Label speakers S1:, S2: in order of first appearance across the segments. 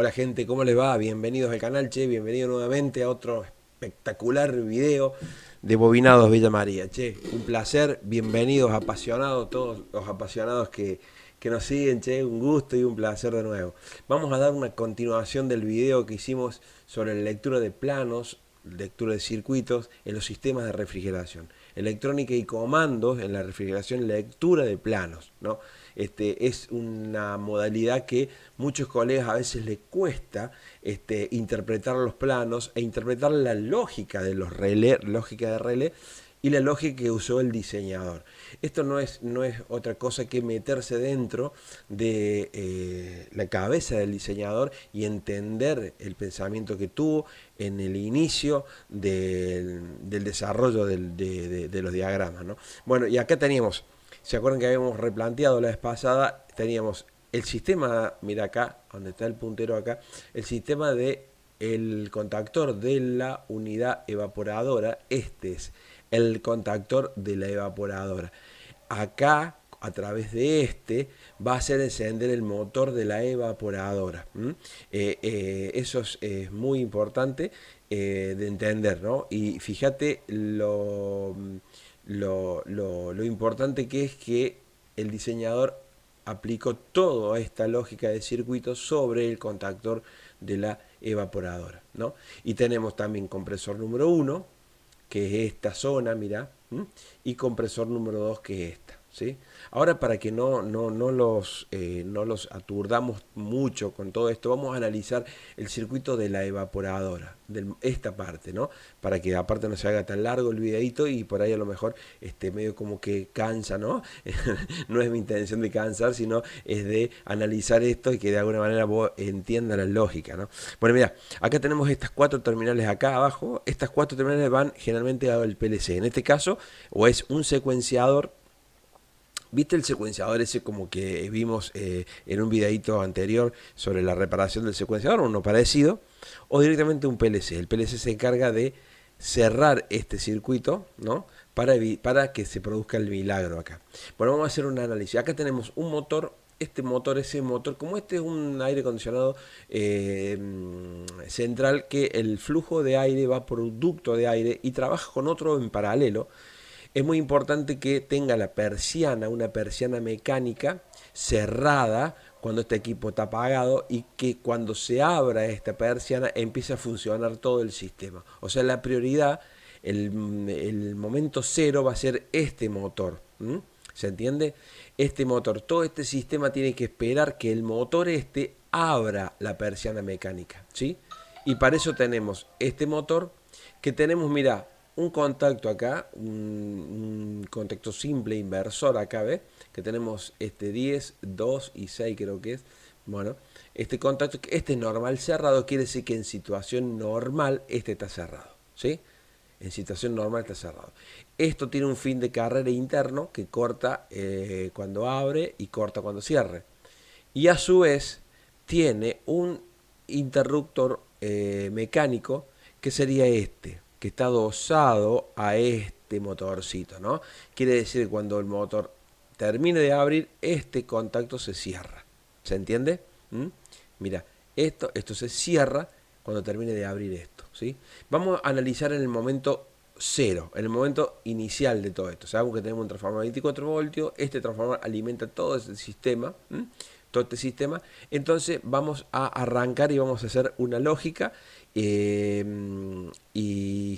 S1: Hola gente, ¿cómo les va? Bienvenidos al canal, che, bienvenidos nuevamente a otro espectacular video de Bobinados Villa María, che, un placer, bienvenidos apasionados, todos los apasionados que nos siguen, che, un gusto y un placer de nuevo. Vamos a dar una continuación del video que hicimos sobre la lectura de planos, lectura de circuitos en los sistemas de refrigeración, electrónica y comandos en la refrigeración, lectura de planos, ¿no? Es una modalidad que muchos colegas a veces les cuesta interpretar los planos e interpretar la lógica de los relés, lógica de relé y la lógica que usó el diseñador. Esto no es otra cosa que meterse dentro de la cabeza del diseñador y entender el pensamiento que tuvo en el inicio del desarrollo de los diagramas, ¿no? Bueno, y acá teníamos, ¿se acuerdan que habíamos replanteado la vez pasada? Teníamos el sistema, mira acá, donde está el puntero acá, el sistema de el contactor de la unidad evaporadora. Este es el contactor de la evaporadora. Acá, a través de este, va a hacer encender el motor de la evaporadora. Eso es muy importante de entender, ¿no? Y fíjate lo importante que es que el diseñador aplicó toda esta lógica de circuito sobre el contactor de la evaporadora, ¿no? Y tenemos también compresor número 1, que es esta zona, mira, y compresor número 2, que es esta. ¿Sí? Ahora, para que no los aturdamos mucho con todo esto, vamos a analizar el circuito de la evaporadora, de esta parte, ¿no? Para que aparte no se haga tan largo el videito y por ahí a lo mejor medio como que cansa, ¿no? No es mi intención de cansar, sino es de analizar esto y que de alguna manera vos entiendas la lógica, ¿no? Bueno, mira, acá tenemos estas 4 terminales acá abajo. Estas 4 terminales van generalmente al PLC. En este caso, o es un secuenciador. ¿Viste el secuenciador ese como que vimos en un videito anterior sobre la reparación del secuenciador, uno parecido? O directamente un PLC. El PLC se encarga de cerrar este circuito, ¿no? Para que se produzca el milagro acá. Bueno, vamos a hacer un análisis. Acá tenemos un motor. Este motor, ese motor, como este es un aire acondicionado central, que el flujo de aire va por un ducto de aire y trabaja con otro en paralelo. Es muy importante que tenga la persiana, una persiana mecánica cerrada cuando este equipo está apagado, y que cuando se abra esta persiana empiece a funcionar todo el sistema. O sea, la prioridad, el momento cero va a ser este motor. ¿Se entiende? Este motor, todo este sistema tiene que esperar que el motor abra la persiana mecánica, ¿sí? Y para eso tenemos este motor que tenemos, mira, un contacto acá, un contacto simple inversor acá, ¿ves? Que tenemos 10, 2 y 6 creo que es. Bueno, este contacto, este normal cerrado, quiere decir que en situación normal este está cerrado, ¿sí? En situación normal está cerrado. Esto tiene un fin de carrera interno que corta cuando abre y corta cuando cierre. Y a su vez tiene un interruptor mecánico, que sería este, que está adosado a este motorcito, ¿no? Quiere decir que cuando el motor termine de abrir, este contacto se cierra. ¿Se entiende? Mira, esto se cierra cuando termine de abrir esto, ¿sí? Vamos a analizar en el momento cero, en el momento inicial de todo esto. Sabemos que tenemos un transformador de 24 voltios, este transformador alimenta todo ese sistema, todo este sistema. Entonces vamos a arrancar y vamos a hacer una lógica y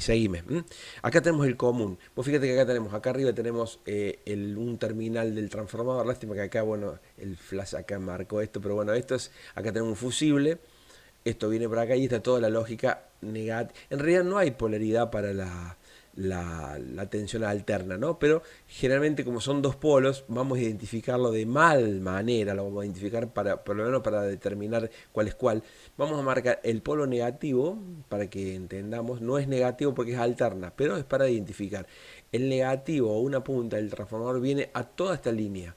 S1: seguime. Acá tenemos el común. Vos fíjate que acá arriba tenemos un terminal del transformador. Lástima que acá, bueno, el flash acá marcó esto, pero bueno, acá tenemos un fusible. Esto viene por acá y está toda la lógica negativa. En realidad no hay polaridad para la tensión alterna, ¿no? Pero generalmente, como son dos polos, vamos a identificarlo de mal manera, lo vamos a identificar por lo menos para determinar cuál es cuál. Vamos a marcar el polo negativo para que entendamos. No es negativo porque es alterna, pero es para identificar. El negativo o una punta del transformador viene a toda esta línea.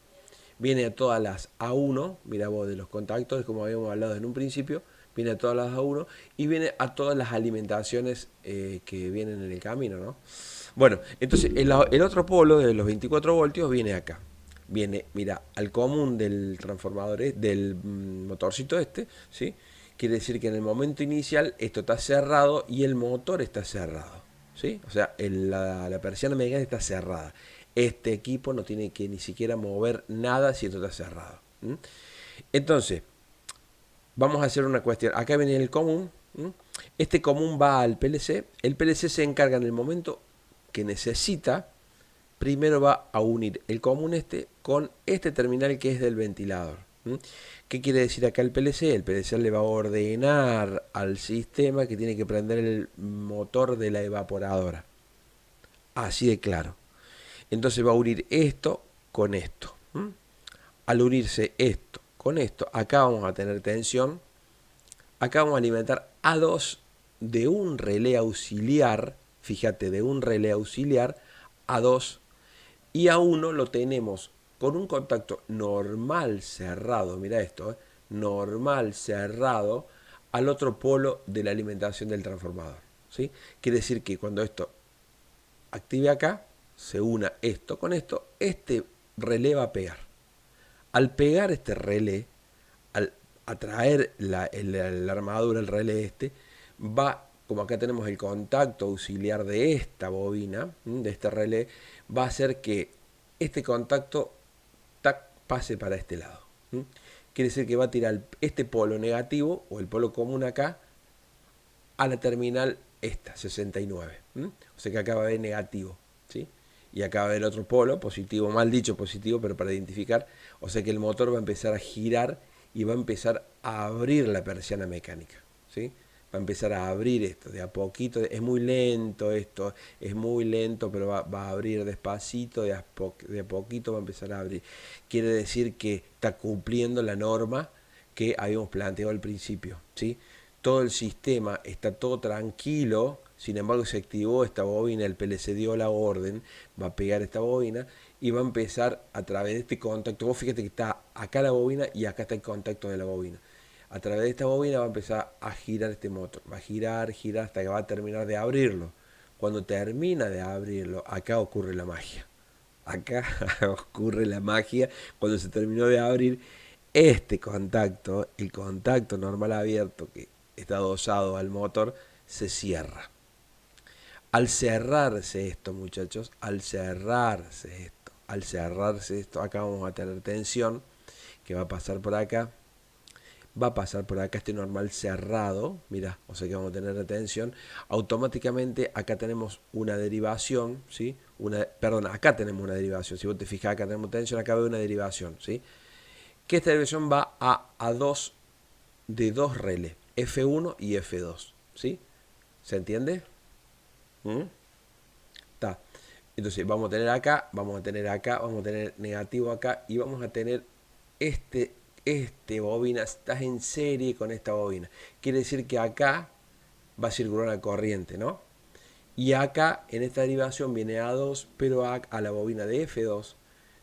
S1: Viene a todas las A1, mira vos, de los contactos, como habíamos hablado en un principio, viene a todas las A1 y viene a todas las alimentaciones que vienen en el camino, ¿no? Bueno, entonces el otro polo de los 24 voltios viene acá. Viene, mira, al común del transformador, del motorcito ¿sí? Quiere decir que en el momento inicial esto está cerrado y el motor está cerrado, ¿sí? O sea, la persiana mecánica está cerrada. Este equipo no tiene que ni siquiera mover nada si esto está cerrado. Entonces, vamos a hacer una cuestión. Acá viene el común. Este común va al PLC. El PLC se encarga en el momento que necesita. Primero va a unir el común este con este terminal que es del ventilador. ¿Qué quiere decir acá el PLC? El PLC le va a ordenar al sistema que tiene que prender el motor de la evaporadora. Así de claro. Entonces va a unir esto con esto. Al unirse esto con esto, acá vamos a tener tensión. Acá vamos a alimentar A2 de un relé auxiliar. Fíjate, de un relé auxiliar A2. Y A1 lo tenemos con un contacto normal cerrado. Mira esto, normal cerrado al otro polo de la alimentación del transformador. ¿Sí? Quiere decir que cuando esto active acá, se una esto con esto, este relé va a pegar. Al pegar este relé, al atraer la armadura, el relé este, va, como acá tenemos el contacto auxiliar de esta bobina, de este relé, va a hacer que este contacto pase para este lado. Quiere decir que va a tirar este polo negativo, o el polo común acá, a la terminal esta, 69. O sea que acá va a haber negativo, ¿sí? Y acá va a haber otro polo, positivo, mal dicho positivo, pero para identificar. O sea que el motor va a empezar a girar y va a empezar a abrir la persiana mecánica, ¿sí? Va a empezar a abrir esto de a poquito. Es muy lento esto, es muy lento, pero va a abrir despacito, de a poquito va a empezar a abrir. Quiere decir que está cumpliendo la norma que habíamos planteado al principio, ¿sí? Todo el sistema está todo tranquilo. Sin embargo, se activó esta bobina, el PLC dio la orden, va a pegar esta bobina y va a empezar a través de este contacto. Vos fíjate que está acá la bobina y acá está el contacto de la bobina. A través de esta bobina va a empezar a girar este motor. Va a girar, girar hasta que va a terminar de abrirlo. Cuando termina de abrirlo, acá ocurre la magia. Acá ocurre la magia. Cuando se terminó de abrir este contacto, el contacto normal abierto que está adosado al motor, se cierra. Al cerrarse esto, muchachos, al cerrarse esto, acá vamos a tener tensión que va a pasar por acá. Va a pasar por acá este normal cerrado, mira, o sea que vamos a tener la tensión. Automáticamente acá tenemos una derivación, ¿sí? Perdón, acá tenemos una derivación. Si vos te fijas, acá tenemos tensión, acá veo una derivación, ¿sí? Que esta derivación va a dos de dos relés, F1 y F2, ¿sí? ¿Se entiende? Está. Entonces vamos a tener acá, vamos a tener acá, vamos a tener negativo acá y vamos a tener este bobina, estás en serie con esta bobina. Quiere decir que acá va a circular una corriente, ¿no? Y acá en esta derivación viene A2, pero a la bobina de F2,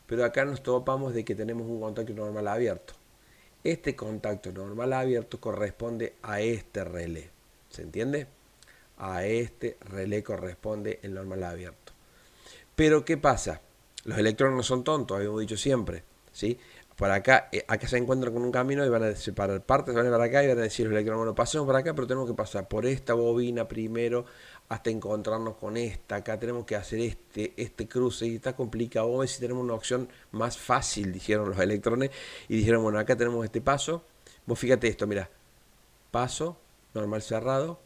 S1: pero acá nos topamos de que tenemos un contacto normal abierto. Este contacto normal abierto corresponde a este relé. ¿Se entiende? A este relé corresponde el normal abierto. Pero ¿qué pasa? Los electrones no son tontos, habíamos dicho siempre, ¿sí? Por acá, acá se encuentran con un camino y van a separar partes, van a para acá y van a decir los electrones, bueno, pasemos por acá, pero tenemos que pasar por esta bobina primero hasta encontrarnos con esta. Acá tenemos que hacer este cruce y está complicado. Vamos a ver si tenemos una opción más fácil, dijeron los electrones, y dijeron, bueno, acá tenemos este paso. Vos fíjate esto, mira, paso, normal cerrado,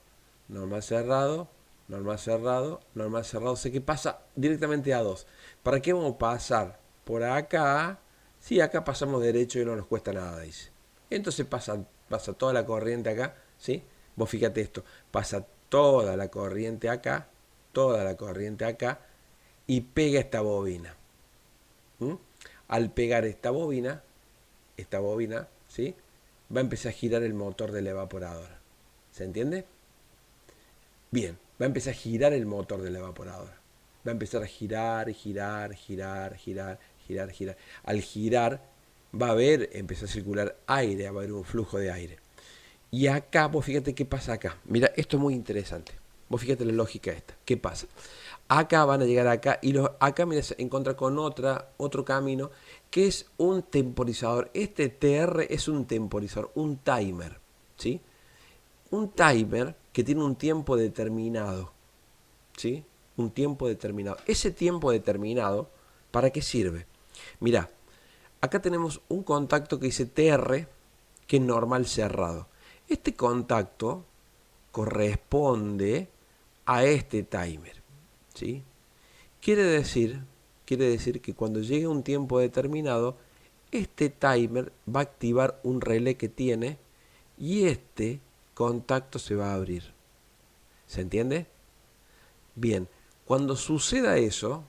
S1: normal cerrado, normal cerrado, normal cerrado. O sea que pasa directamente a 2. ¿Para qué vamos a pasar por acá? Sí, acá pasamos derecho y no nos cuesta nada, dice. Entonces pasa toda la corriente acá, ¿sí? Vos fíjate esto, pasa toda la corriente acá, y pega esta bobina. Al pegar esta bobina, ¿sí? Va a empezar a girar el motor de la evaporadora. ¿Se entiende? Bien, va a empezar a girar el motor de la evaporadora. Va a empezar a girar, girar, girar, girar, girar, girar. Al girar va a haber, empieza a circular aire, va a haber un flujo de aire. Y acá, vos fíjate qué pasa acá. Mira, esto es muy interesante. Vos fíjate la lógica esta. ¿Qué pasa? Acá van a llegar acá y acá mira, se encuentra con otro camino que es un temporizador. Este TR es un temporizador, un timer, ¿sí? un timer que tiene un tiempo determinado, ¿sí? Un tiempo determinado. Ese tiempo determinado, ¿para qué sirve? Mirá, acá tenemos un contacto que dice TR, que es normal cerrado. Este contacto corresponde a este timer, ¿sí? Quiere decir que cuando llegue un tiempo determinado, este timer va a activar un relé que tiene y este contacto se va a abrir. ¿Se entiende? Bien, cuando suceda eso,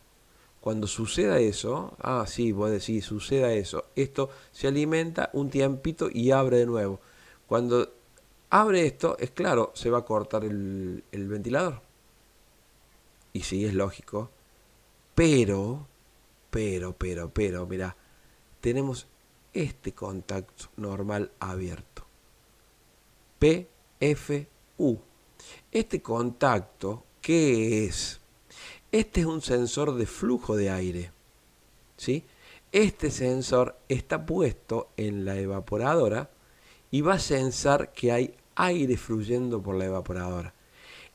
S1: sí, vos decís, suceda eso, esto se alimenta un tiempito y abre de nuevo. Cuando abre esto, es claro, se va a cortar el ventilador. Y sí, es lógico. Pero, mirá, tenemos este contacto normal abierto. PFU. Este contacto, ¿qué es? Este es un sensor de flujo de aire, ¿sí? Este sensor está puesto en la evaporadora y va a sensar que hay aire fluyendo por la evaporadora.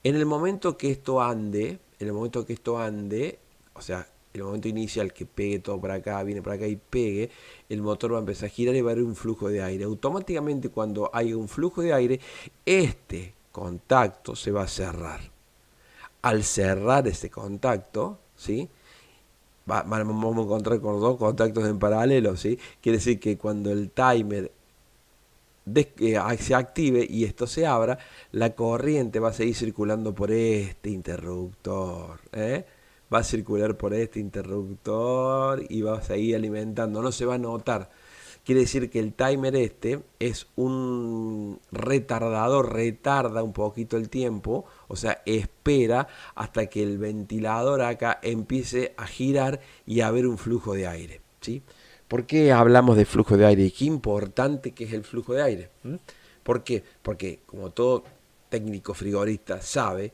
S1: En el momento que esto ande, o sea, el momento inicial que pegue todo para acá, viene para acá y pegue, el motor va a empezar a girar y va a haber un flujo de aire. Automáticamente cuando hay un flujo de aire, este contacto se va a cerrar. Al cerrar ese contacto, ¿sí? Vamos a encontrar con dos contactos en paralelo, ¿sí? Quiere decir que cuando el timer se active y esto se abra, la corriente va a seguir circulando por este interruptor, ¿eh? Va a circular por este interruptor y va a seguir alimentando, no se va a notar. Quiere decir que el timer este es un retardador, retarda un poquito el tiempo, o sea, espera hasta que el ventilador acá empiece a girar y a haber un flujo de aire, ¿sí? ¿Por qué hablamos de flujo de aire? Y qué importante que es el flujo de aire. ¿Por qué? Porque como todo técnico frigorista sabe,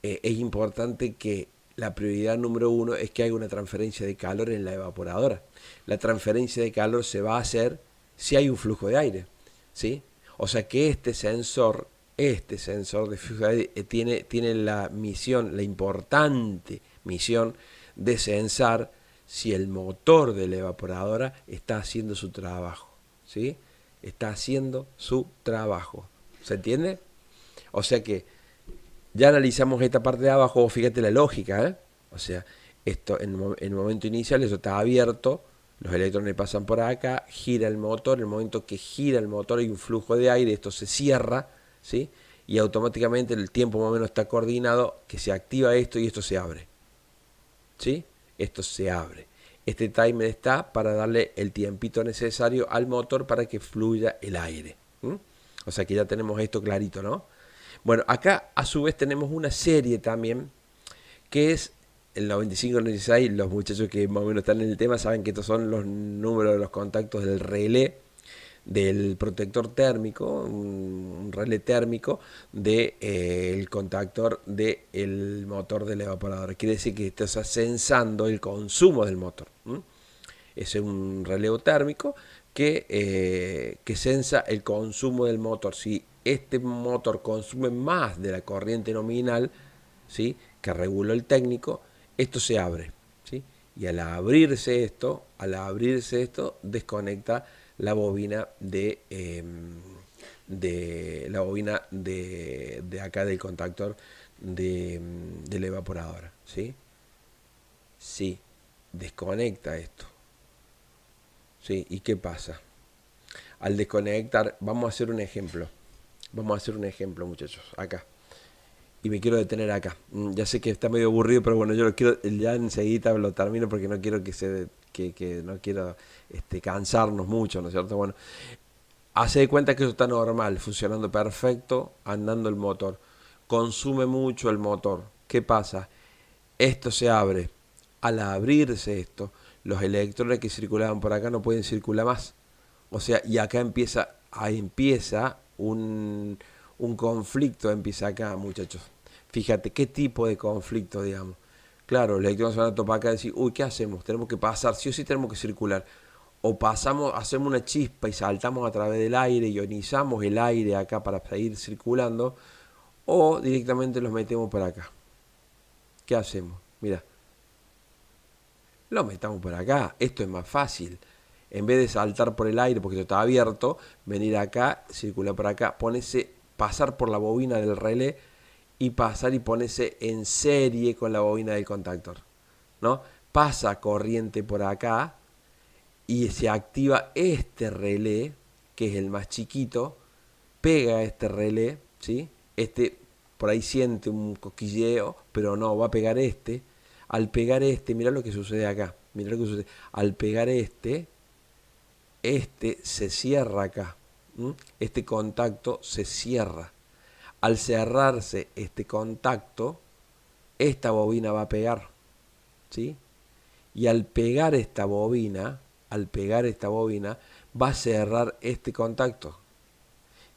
S1: es importante que la prioridad número uno es que haya una transferencia de calor en la evaporadora. La transferencia de calor se va a hacer si hay un flujo de aire, ¿sí? O sea que este sensor de flujo de aire tiene la misión, la importante misión de sensar si el motor de la evaporadora está haciendo su trabajo, ¿sí? Está haciendo su trabajo. ¿Se entiende? O sea que ya analizamos esta parte de abajo, fíjate la lógica, ¿eh? O sea, esto en el momento inicial eso está abierto, los electrones pasan por acá, gira el motor, en el momento que gira el motor hay un flujo de aire, esto se cierra, ¿sí? Y automáticamente el tiempo más o menos está coordinado, que se activa esto y esto se abre, ¿sí? Esto se abre. Este timer está para darle el tiempito necesario al motor para que fluya el aire. O sea que ya tenemos esto clarito, ¿no? Bueno, acá a su vez tenemos una serie también que es el 95-96. Los muchachos que más o menos están en el tema saben que estos son los números de los contactos del relé del protector térmico, un relé térmico del contactor del motor de la evaporadora. Quiere decir que está sensando el consumo del motor. Es un relé térmico que sensa el consumo del motor. Si este motor consume más de la corriente nominal, ¿sí?, que reguló el técnico, esto se abre, ¿sí? Y al abrirse esto, desconecta la bobina de acá del contactor de la evaporadora, ¿sí? Sí, desconecta esto. ¿Sí? ¿Y qué pasa? Al desconectar, vamos a hacer un ejemplo, muchachos, acá. Y me quiero detener acá. Ya sé que está medio aburrido, pero bueno, yo lo quiero, ya enseguida lo termino porque no quiero no quiero cansarnos mucho, ¿no es cierto? Bueno, hace de cuenta que eso está normal, funcionando perfecto, andando el motor. Consume mucho el motor. ¿Qué pasa? Esto se abre. Al abrirse esto, los electrones que circulaban por acá no pueden circular más. O sea, y acá empieza un conflicto, empieza acá, muchachos. Fíjate, ¿qué tipo de conflicto, digamos? Claro, los electrones van a topar acá y decir, uy, ¿qué hacemos? Tenemos que pasar, sí o sí tenemos que circular. o pasamos, hacemos una chispa y saltamos a través del aire, ionizamos el aire acá para seguir circulando, o directamente los metemos por acá. ¿Qué hacemos? Mira, los metamos por acá, esto es más fácil. En vez de saltar por el aire porque esto está abierto, venir acá, circular por acá, pasar por la bobina del relé y pasar y ponerse en serie con la bobina del contactor, ¿no? Pasa corriente por acá y se activa este relé, que es el más chiquito, pega a este relé, ¿sí? Este por ahí siente un cosquilleo, pero no, va a pegar este. Al pegar este, mirá lo que sucede acá, mirá lo que sucede. Al pegar este se cierra acá, ¿m? Este contacto se cierra. Al cerrarse este contacto, esta bobina va a pegar, ¿sí? Y al pegar esta bobina, va a cerrar este contacto.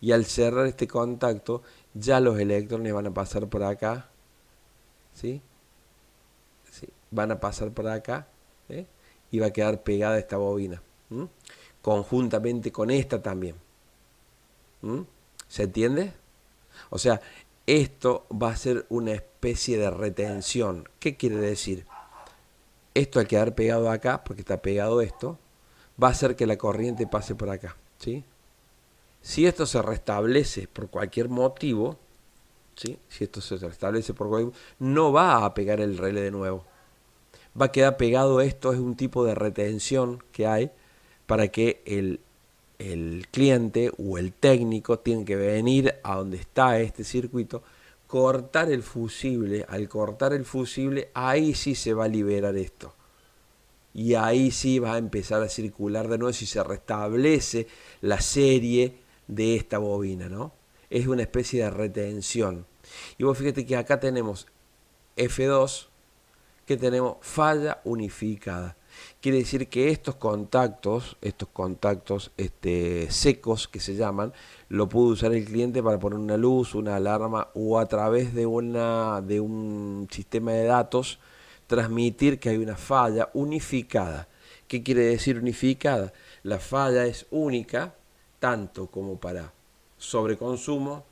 S1: Y al cerrar este contacto, ya los electrones van a pasar por acá, ¿sí? ¿Sí? Van a pasar por acá, ¿eh? Y va a quedar pegada esta bobina, ¿m? Conjuntamente con esta también. ¿M? ¿Se entiende? O sea, esto va a ser una especie de retención. ¿Qué quiere decir? Esto al quedar pegado acá, porque está pegado esto, va a hacer que la corriente pase por acá, ¿sí? Si esto se restablece por cualquier motivo, ¿sí? Si esto se restablece por cualquier motivo, no va a pegar el relé de nuevo. Va a quedar pegado esto, es un tipo de retención que hay para que el cliente o el técnico tiene que venir a donde está este circuito, cortar el fusible. Al cortar el fusible, ahí sí se va a liberar esto. Y ahí sí va a empezar a circular de nuevo si se restablece la serie de esta bobina, ¿no? Es una especie de retención. Y vos fíjate que acá tenemos F2, que tenemos falla unificada. Quiere decir que estos contactos secos que se llaman, lo puede usar el cliente para poner una luz, una alarma o a través de un sistema de datos transmitir que hay una falla unificada. ¿Qué quiere decir unificada? La falla es única tanto como para sobreconsumo,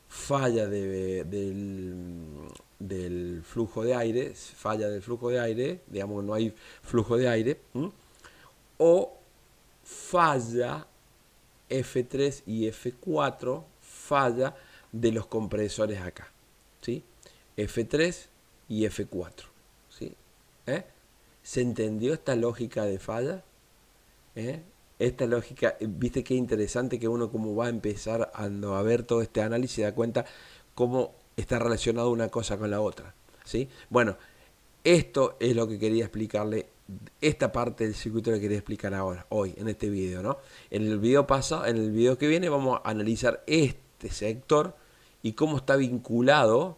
S1: falla del flujo de aire, digamos no hay flujo de aire, o falla F3 y F4, falla de los compresores acá, ¿sí? F3 y F4, ¿sí? ¿Se entendió esta lógica de falla? Esta lógica, viste qué interesante que uno como va a empezar a ver todo este análisis se da cuenta cómo está relacionado una cosa con la otra, ¿sí? Bueno, esto es lo que quería explicarle, esta parte del circuito que quería explicar ahora, hoy, en este video, ¿no? En el video que viene vamos a analizar este sector y cómo está vinculado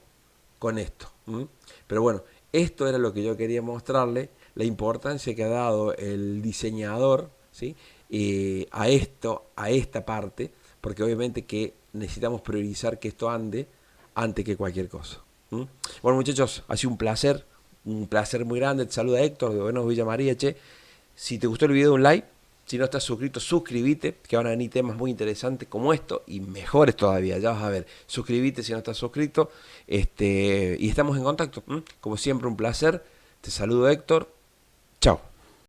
S1: con esto. Pero bueno, esto era lo que yo quería mostrarle, la importancia que ha dado el diseñador, ¿sí? A esta parte, porque obviamente que necesitamos priorizar que esto ande antes que cualquier cosa. Bueno, muchachos, ha sido un placer muy grande. Te saluda Héctor de Buenos Villa María, che. Si te gustó el video, un like. Si no estás suscrito, suscríbete, que van a venir temas muy interesantes como esto y mejores todavía, ya vas a ver. Suscríbete si no estás suscrito, y estamos en contacto. Como siempre, un placer. Te saludo, Héctor.